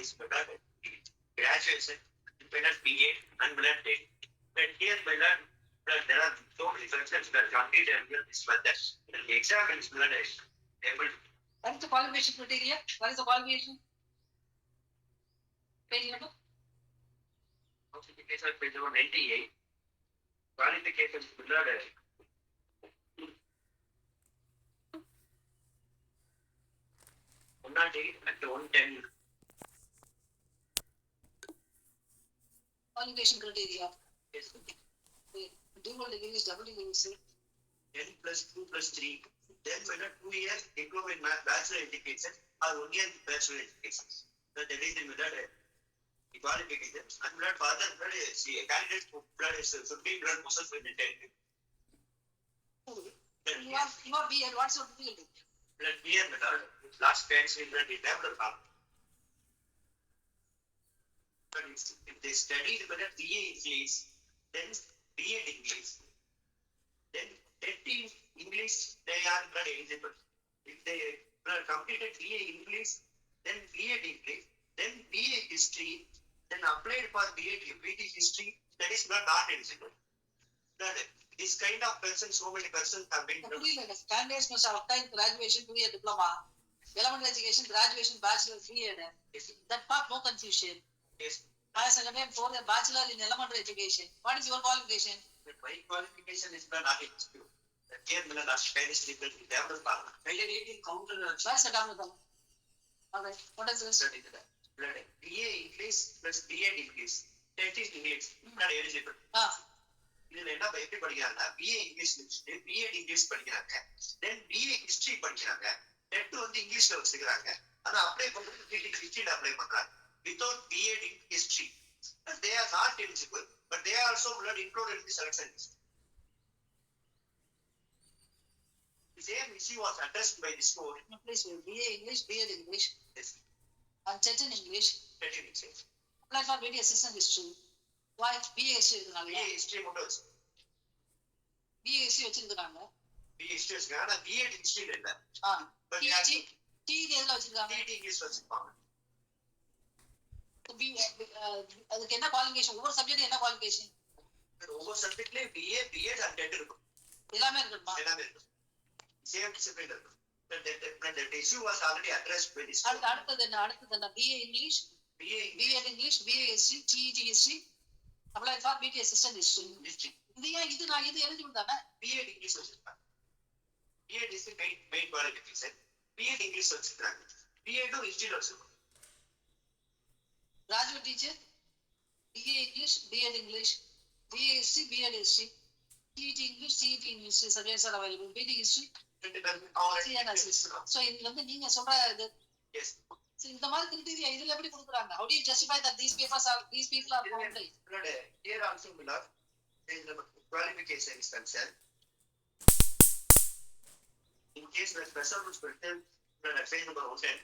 is better graduation, better BA and better day. But here better, there are so many functions that complete and this method. The exam is better able. What is the qualification criteria? What is the qualification? Page number? Qualification page number 98. Qualification is better. At 110. Qualification criteria. Yes. Dual degree is double degree. 10 plus 2 plus 3. Then whether 2 years diploma in bachelor education or 1 year bachelor education. So that is the method. The qualification. And blood further blood see a candidate blood should be blood process with the 10. You are BA, what's your field? Blood BA method. Last 10 blood is never found. But if they study the method BA English, then BA English, then 13 English, they are blood eligible. If they completed BA English, then BA English, then BA History, then applied for BA History, that is not eligible. This kind of person, so many persons have been. Candidates must have obtained graduation 2-year diploma, elementary education, graduation, bachelor, 3-year. Yes. That part, no confusion. Yes. As a for a bachelor in elementary education, what is your qualification? My qualification is not eligible. Here, the last Spanish people develop. I did 18 counter. Where's the down with them? Okay, what is this? BA English plus BA English. 13 English. Not eligible. இதுல என்ன எப்படி படிக்கிறாங்க BA English முடிச்சுட்டு BA English படிக்கிறாங்க தென் BA history படிக்கிறாங்க dead வந்து இங்கிலீஷ்ல வச்சுக்கிறாங்க ஆனா அப்ளை பண்றது ஹிஸ்டரியில அப்ளை பண்றாங்க without BA history they are not eligible but they are also not included in the selection list. The same issue was addressed by this court. Please, BA English, BA English. Yes. And TET in English. TET in English. Apply for BA assistant history. Why BA history இருக்காங்க? BA history மட்டும் வச்சு. BA history வச்சிருக்காங்க. BA history வச்சிருக்காங்க ஆனா BA history இல்ல. TET எதுல வச்சிருக்காங்க? TET English வச்சிருக்காங்க. அதுக்கு என்ன குவாலிஃபிகேஷன்? ஒவ்வொரு சப்ஜெக்ட் என்ன குவாலிஃபிகேஷன்? ஒவ்வொரு சப்ஜெக்ட்லயே BA, BEd and TET இருக்கும். எல்லாமே இருக்குமா? எல்லாமே இருக்கும். Same discipline இருக்கும். The issue was already addressed by this. அடுத்தது என்ன? BA English, BA English, BA history, TET history. Apply for BA assistant history. இது eligible தானே? BA English வச்சிருக்காங்க. BA history main qualification. BA English வச்சிருக்காங்க. BA history வச்சிருக்காங்க. Graduate teacher, BA English, BA English, BA history, BA history, TET English, TET English subjects are available. BA history. So இது வந்து நீங்க சொல்ற இது. Yes. So இந்த மாதிரி கிரைட்டீரியா இதுல எப்படி கொடுக்குறாங்க? How do you justify that these people are qualified? Here also below the qualification is concerned. In case the special rules pertain to the page number 110.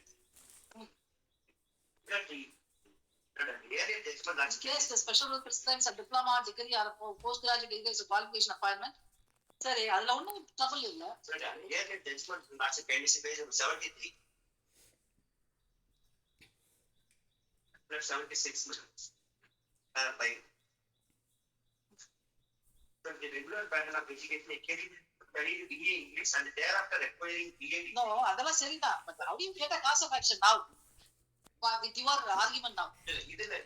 In case the special rule prescribes a diploma, degree or postgraduate degree as a qualification appointment. சரி, அதுல ஒண்ணும் trouble இல்ல. Sir, here the judgment marks a pendency page number 73. Plus 76 minutes. By from the regular pattern of education, studied BA English and thereafter acquiring BA. No, அதெல்லாம் சரிதான். But how do you get a cause of action now? With your argument now.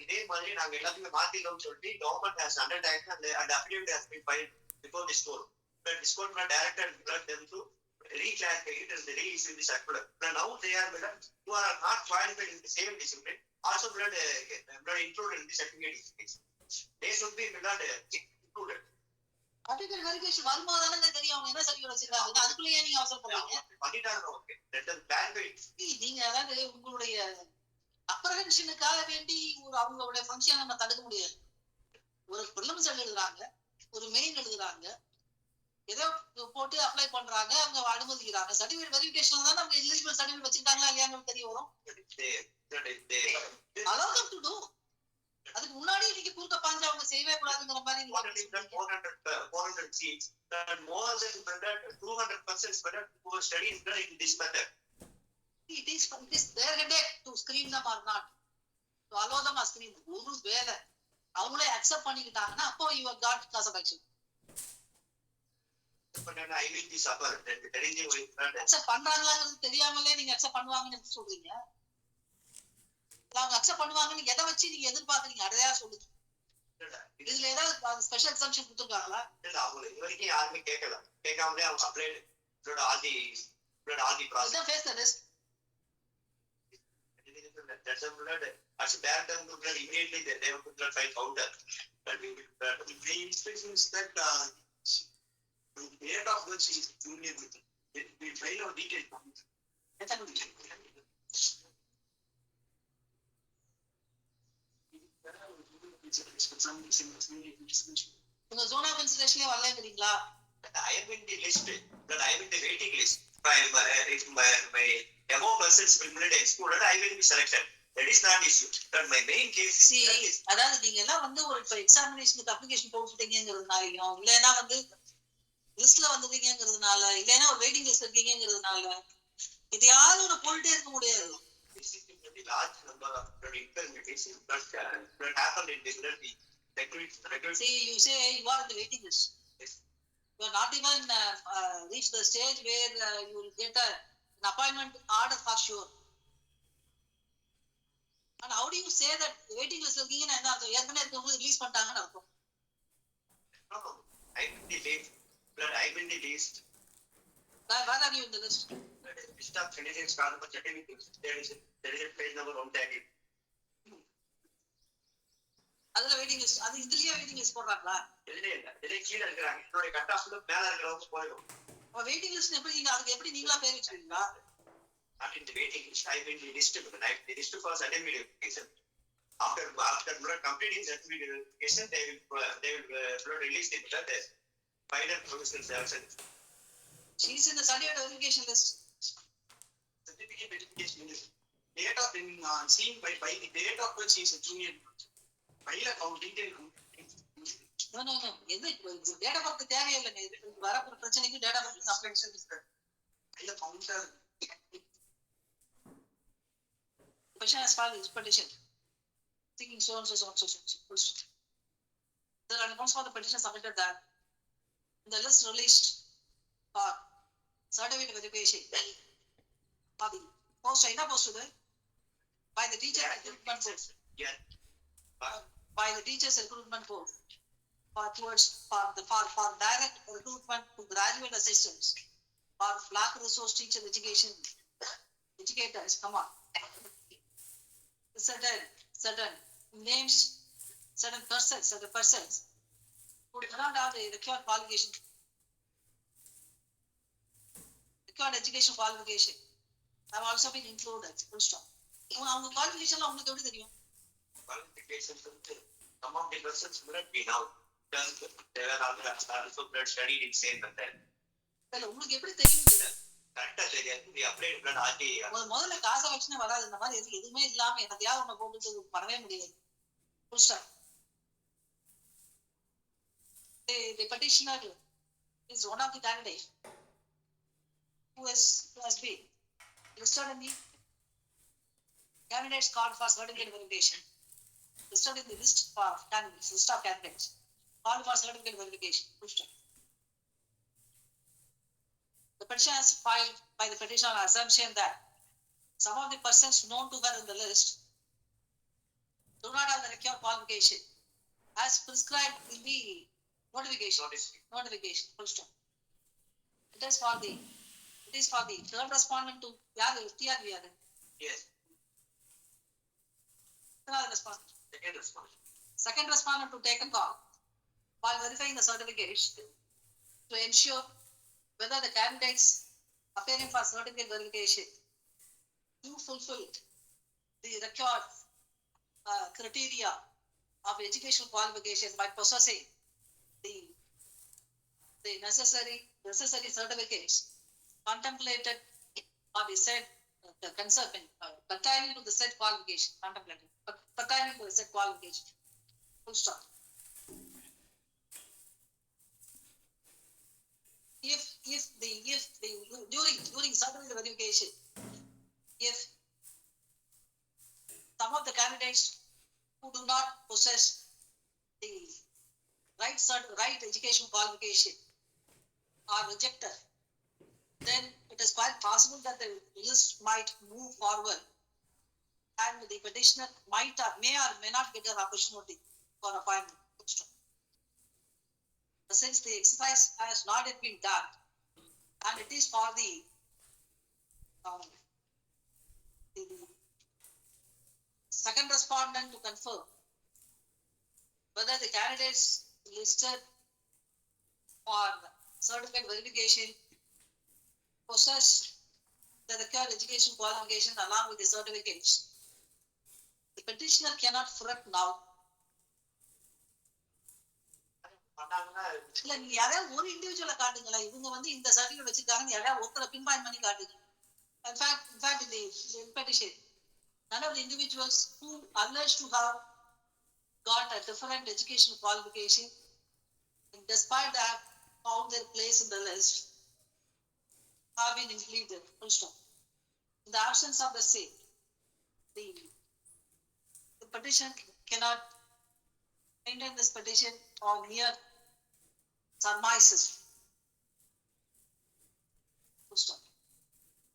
இதே மாதிரி நாங்க எல்லாத்தையும் மாத்திட்டோம்னு சொல்லிட்டு government has undertaken and affidavit has been filed before this court. But this court not directed them to reclassify it as the reissue this circular. Now they are who are not qualified in the same discipline also blood included in the certificate. They should be not included. Article verification வரும்போதானே தெரியும் அவங்க என்ன certificate வச்சிருக்காங்க. அதுக்குள்ளேயே நீங்க அவசரப்படுறீங்க. பண்ணிட்டாங்க. Okay. Let them ban it. நீங்க அதாவது உங்களுடைய அப்ரஹென்ஷனுக்காக வேண்டி அவங்களுடைய ஃபங்க்ஷன் நம்ம தடுக்க முடியாது. ஒரு பிரிலிம்ஸ் எழுதுறாங்க, ஒரு மெயின் எழுதுறாங்க, ஏதோ போட்டு அப்ளை பண்றாங்க, அவங்க அனுமதிக்கிறாங்க. சர்டிஃபிகேட் வெரிஃபிகேஷன் தான் அவங்க எலிஜிபிள் சர்டிஃபிகேட் வச்சிருக்காங்களா இல்லையான்னு தெரிய வரும். allow them to do. அதுக்கு முன்னாடி நீங்க குறுக்க பாஞ்சு அவங்க செய்யவே கூடாதுங்கிற மாதிரி 400 seats and more than 200% better who study in this method. It is their headache to screen them or not. ஆஸ்திரி ஒரு வேலை அவங்களே அக்செப்ட் பண்ணிக்கிட்டாங்கன்னா அப்போ your got cause of action. Accept பண்றாங்களாங்கிறது தெரியாமலே நீங்க அக்செப்ட் பண்ணுவாங்கன்னு சொல்றீங்க. அவங்க அக்செப்ட் பண்ணுவாங்கன்னு எதை வச்சு நீங்க எதிர்பார்க்கறீங்க? அடையா சொல்லுங்க. இதுல ஏதாவது ஸ்பெஷல் எக்ஸம்ஷன் கொடுத்துருக்காங்களா? இல்ல அவங்க இது வரைக்கும் யாருமே கேட்கல. கேட்காமலே அவங்க அப்ளைட் ஆதி process. Face the risk. That's a blood. As a bad term, blood immediately they have put blood fight counter. But the inspection is that the date of birth is junior. We file our details. உங்க zone of consideration வரலங்கறீங்களா? I am in the list, but I am in the waiting list. If my above persons will be excluded, I will be selected. That is not issue. But my main case is அதாவது நீங்க எல்லாம் வந்து ஒரு எக்ஸாமினேஷனுக்கு application போட்டுட்டீங்கங்கிறதுனாலயும் இல்லைன்னா வந்து லிஸ்ட்ல வந்துட்டீங்கிறதுனால இல்லைன்னா ஒரு வெயிட்டிங் லிஸ்ட் இருக்கீங்கிறதுனால இதையாவது ஒரு போட்டுட்டே இருக்க முடியாது. large number of interviews that happen in different sectors. See, you say you are in the waiting list. Yes. You are not even reached the stage where you will get an appointment order for sure. And how do you say that waiting list இருக்கீங்கன்னு என்ன அர்த்தம்? ஏற்கனவே இருக்கவங்க release பண்ணிட்டாங்கன்னு அர்த்தம். No, I'm in the list. But I'm in the list. Where are you in the list? List of candidates called for certificates. There is a page number 130. அதுல waiting list அது இதுலயே வெயிட்டிங் லிஸ்ட் போடுறாங்களா? இல்ல கீழ இருக்காங்க. என்னோட cut ஆஃப்ல மேல இருக்கறவங்க போயிடும். அப்ப வெயிட்டிங் லிஸ்ட் எப்படி நீங்க அதுக்கு எப்படி நீங்களா பேர் வச்சிருக்கீங்களா? Not in the waiting list. I'm in the list. The list for certificate verification. After completing certificate verification, they will release the final provisional selection. She's in the certificate verification list. Certificate verification list. Date of seen by the date of which is a junior. File account detail. No. எது data birth தேவையில்லைங்க. இது வரப்போற பிரச்சனைக்கு data birth updation இருக்கு. இல்ல counter. Question as follows is petition. Seeking so and so. The response for the petition submitted that in the list released for certificate verification for the post by the teacher recruitment board. Yeah. By the teachers recruitment board for direct recruitment to graduate assistants for black resource teacher educators. Come on. Certain names, certain persons who do not have the required qualification, required education qualification have also been included. Full stop. அவங்க qualification எல்லாம் உங்களுக்கு எப்படி தெரியும்? Qualifications some of the persons will be now done. They were also studied in same method. இல்ல உங்களுக்கு எப்படி தெரியும்? கரெக்ட்டா தெரியாது. We applied blood RT. முதல்ல காச வச்சுனே வராது. இந்த மாதிரி எதுவுமே இல்லாம என்னத்தையாவது ஒண்ணு போட்டுட்டு பண்ணவே முடியாது. Full stop. The petitioner is one of the candidates who has been listed in the candidates called for certificate verification. Listed in the list for candidates, list of candidates called for certificate verification. Full stop. The petition is filed by the petitioner on assumption that some of the persons known to her in the list do not have the required qualification as prescribed in the notification. Full stop. It is for the third respondent to TRVR. Yes. Second respondent to take a call while verifying the certificates to ensure whether the candidates appearing for certificate verification do fulfill the required criteria of educational qualification by possessing the necessary certificates contemplated or the said pertaining to the said qualification. Pertaining to the said qualification. Full stop. If during certificate verification, if some of the candidates who do not possess the right education qualification are rejected, then it is quite possible that the list might move forward and the petitioner may or may not get an opportunity for appointment. Since the exercise has not yet been done and it is for the second respondent to confirm whether the candidates listed for certificate verification possess the required education qualification along with the certificates. The petitioner cannot fret now. இல்ல நீங்க யாராவது ஒரு இண்டிவிஜுவலை காட்டுங்களா, இவங்க வந்து இந்த certificate வச்சிருக்காங்க, யாராவது ஒருத்தரை பின்பாயின் பண்ணி காட்டுங்க. In fact, in the petition, none of the individuals who alleged to have got a different educational qualification, and despite that, found their place in the list, have been included. In the absence of the same, the petition cannot maintain this petition on mere surmises.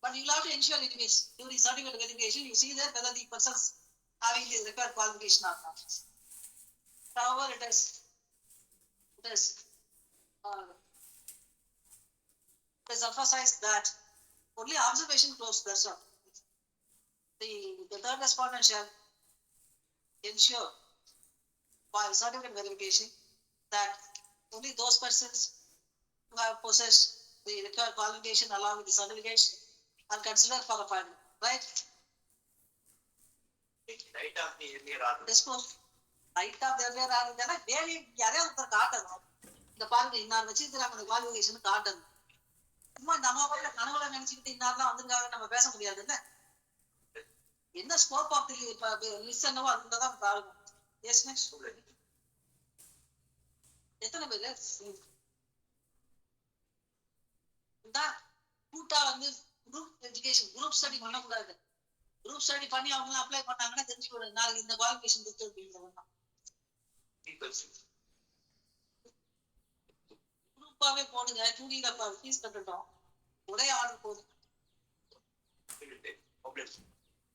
But you will have to ensure it is during certificate verification, you see that whether the persons having the required qualification or not. However, it is emphasized that only observation closed, that's all. The third respondent shall ensure by certificate verification that only those persons who have possessed the required qualification along with the certificates are considered for appointment, right? Right of the earlier order. Dispose. Right of the earlier order. Then வேலை யாரையா ஒருத்தர் காட்டணும். இந்த பாருங்க இன்னார் வச்சிருக்காங்க அந்த qualification காட்டணும். சும்மா நம்ம போல கனவுல நினைச்சுக்கிட்டு இன்னார்லாம் வந்துருக்காங்க நம்ம பேச முடியாதுல்ல. என்ன ஸ்கோப் ஆஃப் தி லிஸ்ட் என்னவோ அதுதான் ப்ராப்ளம். Yes next. எத்தனை பேர் கூட்டா வந்து குரூப் எஜுகேஷன் குரூப் ஸ்டடி பண்ணக்கூடாது. குரூப் ஸ்டடி பண்ணி அவங்க அப்ளை பண்ணாங்கன்னா தெரிஞ்சுக்கணும் நாளைக்கு இந்த குவாலிஃபிகேஷன் இருக்கு அப்படிங்கிறவங்க குரூப்பாவே போடுங்க. 2Dல ஃபீஸ் கட்டட்டும், ஒரே ஆர்டர் போதும்.